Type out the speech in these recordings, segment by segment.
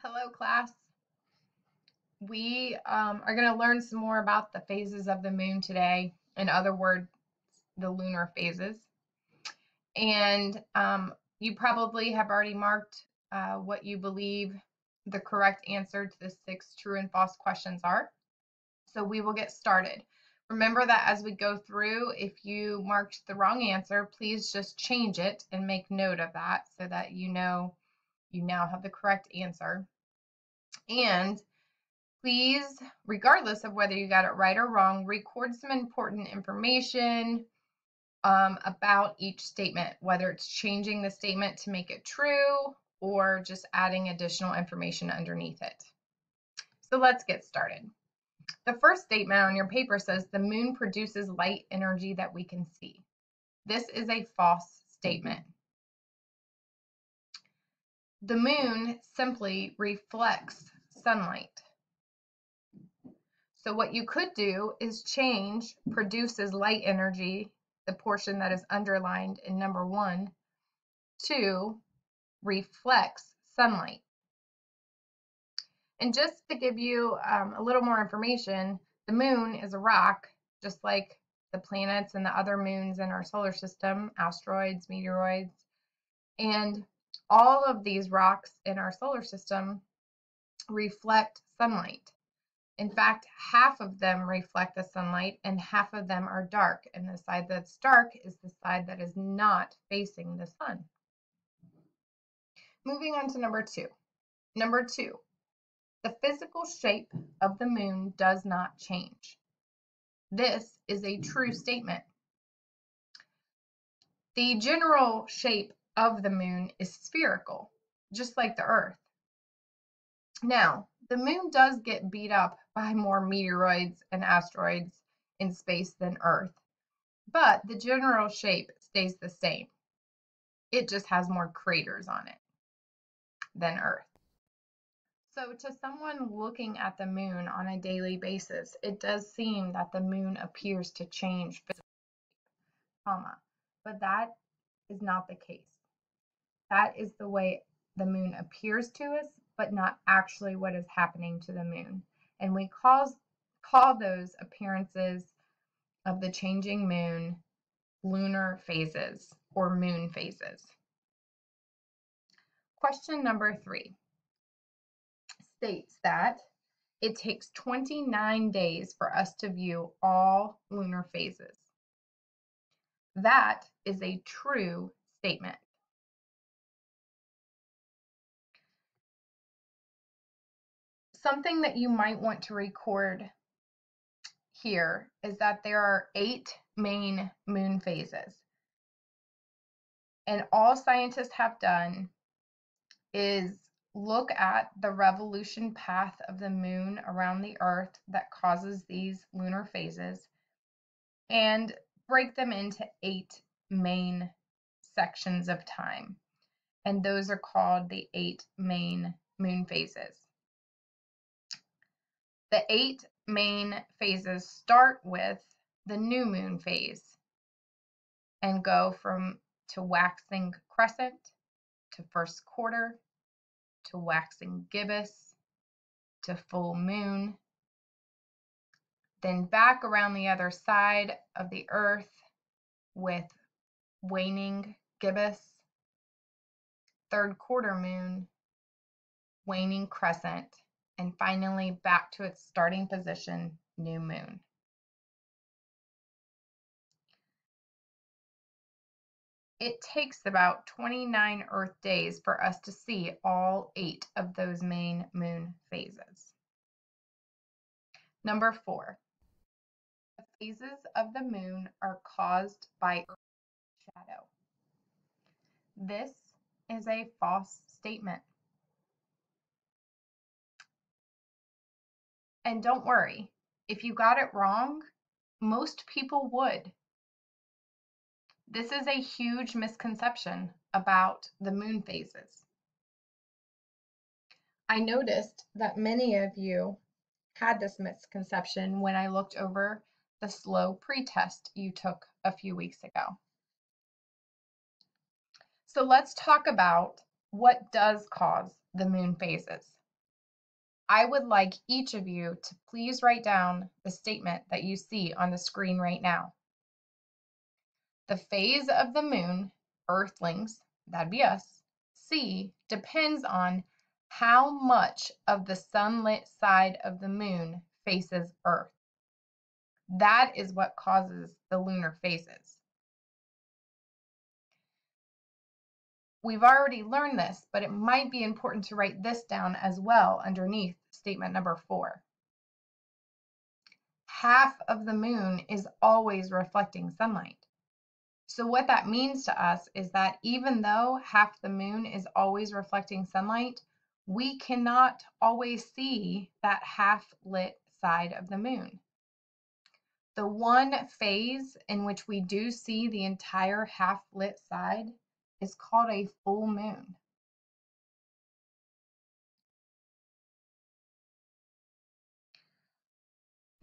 Hello, class. We are going to learn some more about the phases of the moon today. In other words, the lunar phases. And you probably have already marked what you believe the correct answer to the 6 true and false questions are. So we will get started. Remember that as we go through, if you marked the wrong answer, please just change it and make note of that so that you know you now have the correct answer. And please, regardless of whether you got it right or wrong, record some important information about each statement, whether it's changing the statement to make it true or just adding additional information underneath it. So let's get started. The first statement on your paper says the moon produces light energy that we can see. This is a false statement. The moon simply reflects sunlight. So what you could do is change produces light energy, the portion that is underlined in number 1, to reflects sunlight. And just to give you a little more information, the moon is a rock, just like the planets and the other moons in our solar system, asteroids, meteoroids, and all of these rocks in our solar system reflect sunlight. In fact, half of them reflect the sunlight and half of them are dark. And the side that's dark is the side that is not facing the sun. Moving on to number 2. Number 2, the physical shape of the moon does not change. This is a true statement. The general shape of the moon is spherical, just like the Earth. Now, the moon does get beat up by more meteoroids and asteroids in space than Earth, but the general shape stays the same. It just has more craters on it than Earth. So to someone looking at the moon on a daily basis, it does seem that the moon appears to change physical shape, but that is not the case. That is the way the moon appears to us, but not actually what is happening to the moon. And we call those appearances of the changing moon lunar phases or moon phases. Question number 3 states that it takes 29 days for us to view all lunar phases. That is a true statement. Something that you might want to record here is that there are 8 main moon phases. And all scientists have done is look at the revolution path of the moon around the Earth that causes these lunar phases and break them into 8 main sections of time. And those are called the 8 main moon phases. The 8 main phases start with the new moon phase and go to waxing crescent, to first quarter, to waxing gibbous, to full moon, then back around the other side of the Earth with waning gibbous, third quarter moon, waning crescent, and finally back to its starting position, new moon. It takes about 29 Earth days for us to see all 8 of those main moon phases. Number 4, the phases of the moon are caused by Earth's shadow. This is a false statement. And don't worry, if you got it wrong, most people would. This is a huge misconception about the moon phases. I noticed that many of you had this misconception when I looked over the slow pretest you took a few weeks ago. So let's talk about what does cause the moon phases. I would like each of you to please write down the statement that you see on the screen right now. The phase of the moon, Earthlings, that'd be us, see depends on how much of the sunlit side of the moon faces Earth. That is what causes the lunar phases. We've already learned this, but it might be important to write this down as well underneath statement number 4. Half of the moon is always reflecting sunlight. So what that means to us is that even though half the moon is always reflecting sunlight, we cannot always see that half lit side of the moon. The one phase in which we do see the entire half lit side is called a full moon.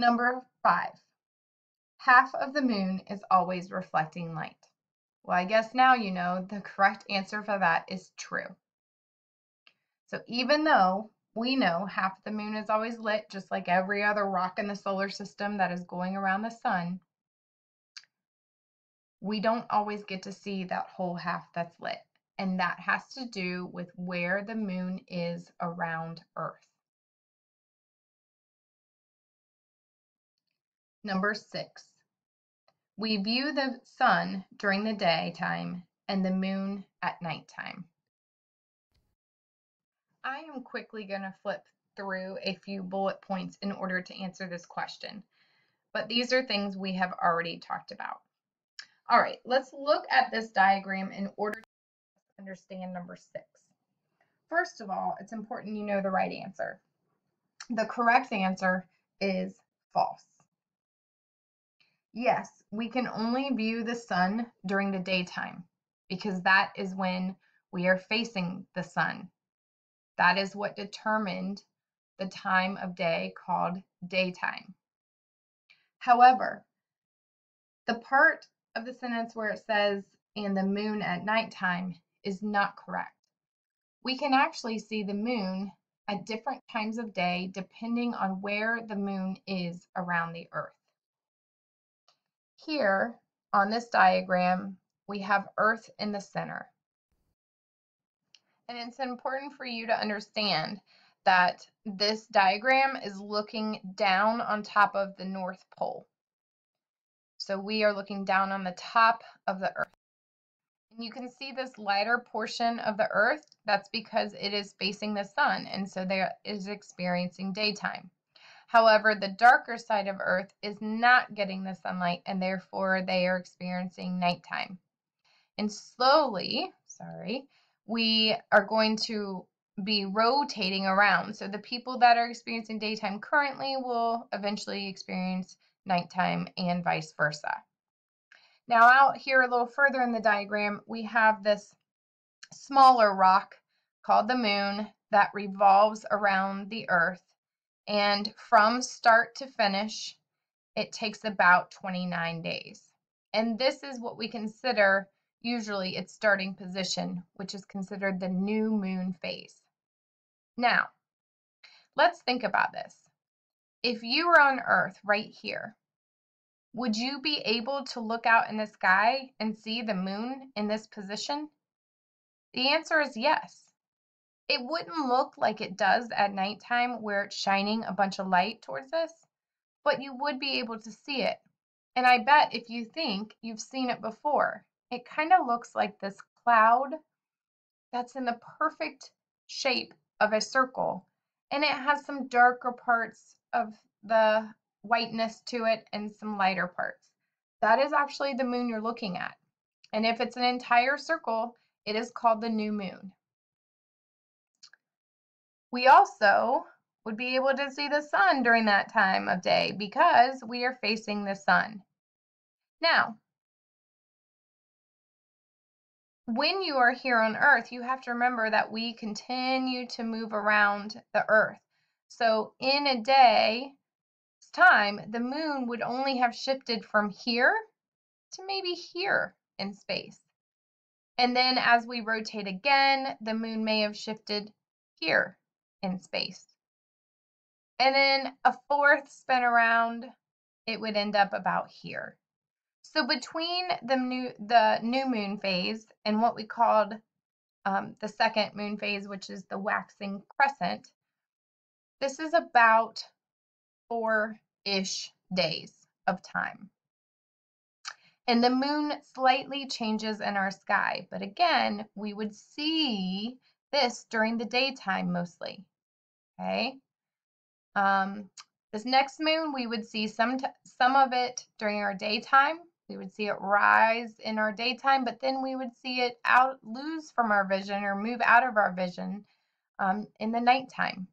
Number 5, half of the moon is always reflecting light. Well, I guess now you know the correct answer for that is true. So even though we know half the moon is always lit, just like every other rock in the solar system that is going around the sun, we don't always get to see that whole half that's lit. And that has to do with where the moon is around Earth. Number 6, we view the sun during the daytime and the moon at nighttime. I am quickly going to flip through a few bullet points in order to answer this question, but these are things we have already talked about. All right, let's look at this diagram in order to understand number 6. First of all, it's important you know the right answer. The correct answer is false. Yes, we can only view the sun during the daytime because that is when we are facing the sun. That is what determined the time of day called daytime. However, the part of the sentence where it says, and the moon at nighttime, is not correct. We can actually see the moon at different times of day depending on where the moon is around the Earth. Here on this diagram, we have Earth in the center. And it's important for you to understand that this diagram is looking down on top of the North Pole. So we are looking down on the top of the Earth. And you can see this lighter portion of the Earth. That's because it is facing the sun, and so there is experiencing daytime. However, the darker side of Earth is not getting the sunlight, and therefore they are experiencing nighttime. And slowly, we are going to be rotating around. So the people that are experiencing daytime currently will eventually experience nighttime and vice versa. Now out here a little further in the diagram, we have this smaller rock called the moon that revolves around the Earth. And from start to finish, it takes about 29 days. And this is what we consider usually its starting position, which is considered the new moon phase. Now, let's think about this. If you were on Earth right here, would you be able to look out in the sky and see the moon in this position? The answer is yes. It wouldn't look like it does at nighttime where it's shining a bunch of light towards us, but you would be able to see it. And I bet if you think you've seen it before, it kind of looks like this cloud that's in the perfect shape of a circle. And it has some darker parts of the whiteness to it and some lighter parts. That is actually the moon you're looking at. And if it's an entire circle, it is called the new moon. We also would be able to see the sun during that time of day because we are facing the sun. Now, when you are here on Earth, you have to remember that we continue to move around the Earth. So in a day's time, the moon would only have shifted from here to maybe here in space. And then as we rotate again, the moon may have shifted here in space. And then a fourth spin around, it would end up about here. So between the new moon phase and what we called the second moon phase, which is the waxing crescent, this is about 4-ish days of time. And the moon slightly changes in our sky, but again, we would see this during the daytime mostly, okay? This next moon, we would see some of it during our daytime. We would see it rise in our daytime, but then we would see it lose from our vision or move out of our vision in the nighttime.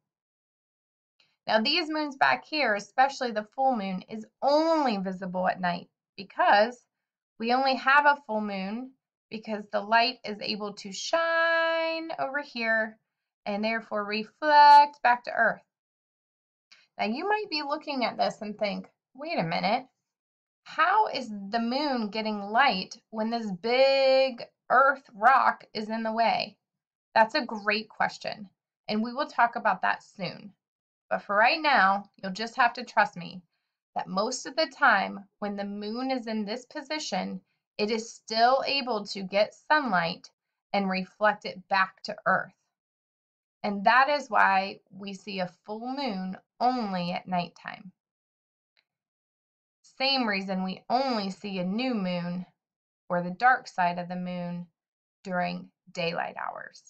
Now these moons back here, especially the full moon, is only visible at night because we only have a full moon because the light is able to shine over here and therefore reflect back to Earth. Now you might be looking at this and think, wait a minute, how is the moon getting light when this big Earth rock is in the way? That's a great question, and we will talk about that soon. But for right now, you'll just have to trust me that most of the time when the moon is in this position, it is still able to get sunlight and reflect it back to Earth. And that is why we see a full moon only at nighttime. Same reason we only see a new moon or the dark side of the moon during daylight hours.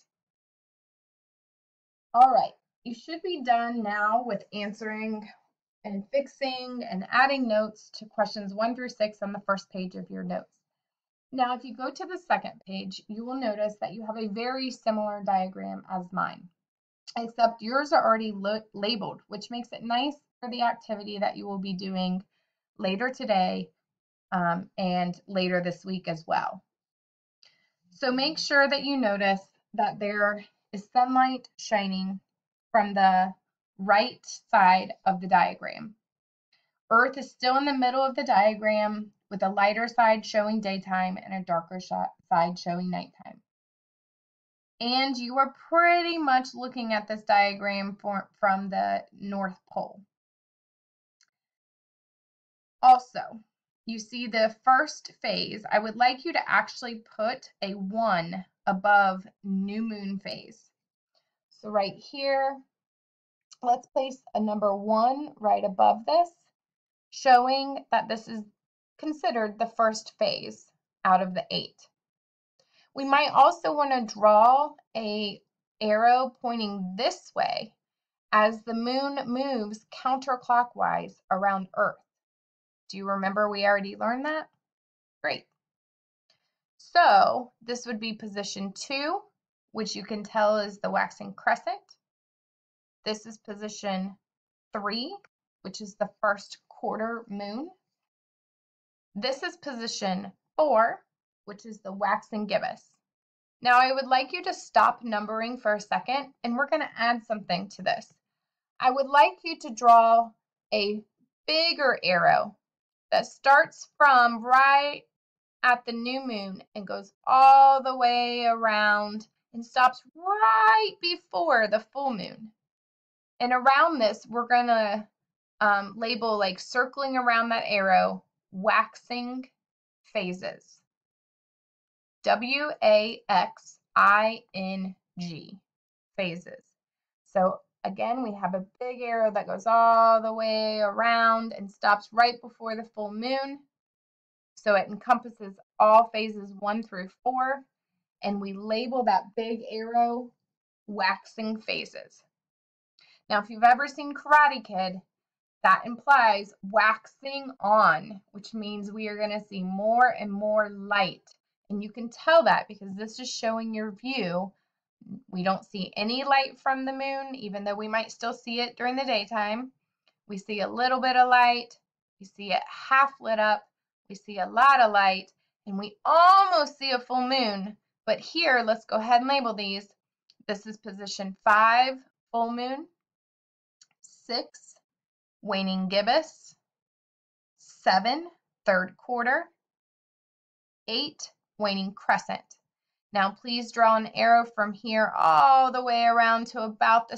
All right, you should be done now with answering and fixing and adding notes to questions 1 through 6 on the first page of your notes. Now, if you go to the second page, you will notice that you have a very similar diagram as mine, except yours are already labeled, which makes it nice for the activity that you will be doing later today and later this week as well. So make sure that you notice that there is sunlight shining from the right side of the diagram. Earth is still in the middle of the diagram with a lighter side showing daytime and a darker side showing nighttime. And you are pretty much looking at this diagram from the North Pole. Also, you see the first phase. I would like you to actually put a 1 above new moon phase. So right here, let's place a number 1 right above this, showing that this is considered the first phase out of the 8. We might also want to draw an arrow pointing this way as the moon moves counterclockwise around Earth. Do you remember we already learned that? Great. So this would be position 2, which you can tell is the waxing crescent. This is position 3, which is the first quarter moon. This is position 4, which is the waxing gibbous. Now I would like you to stop numbering for a second, and we're going to add something to this. I would like you to draw a bigger arrow that starts from right at the new moon and goes all the way around and stops right before the full moon. And around this, we're going to label, like circling around that arrow, waxing phases. W-A-X-I-N-G, phases. So again, we have a big arrow that goes all the way around and stops right before the full moon. So it encompasses all phases 1 through 4, and we label that big arrow waxing phases. Now, if you've ever seen Karate Kid, that implies waxing on, which means we are going to see more and more light. And you can tell that because this is showing your view. We don't see any light from the moon, even though we might still see it during the daytime. We see a little bit of light. We see it half lit up. We see a lot of light. And we almost see a full moon. But here, let's go ahead and label these. This is position 5, full moon. 6, waning gibbous. 7, third quarter. 8, waning crescent. Now please draw an arrow from here all the way around to about the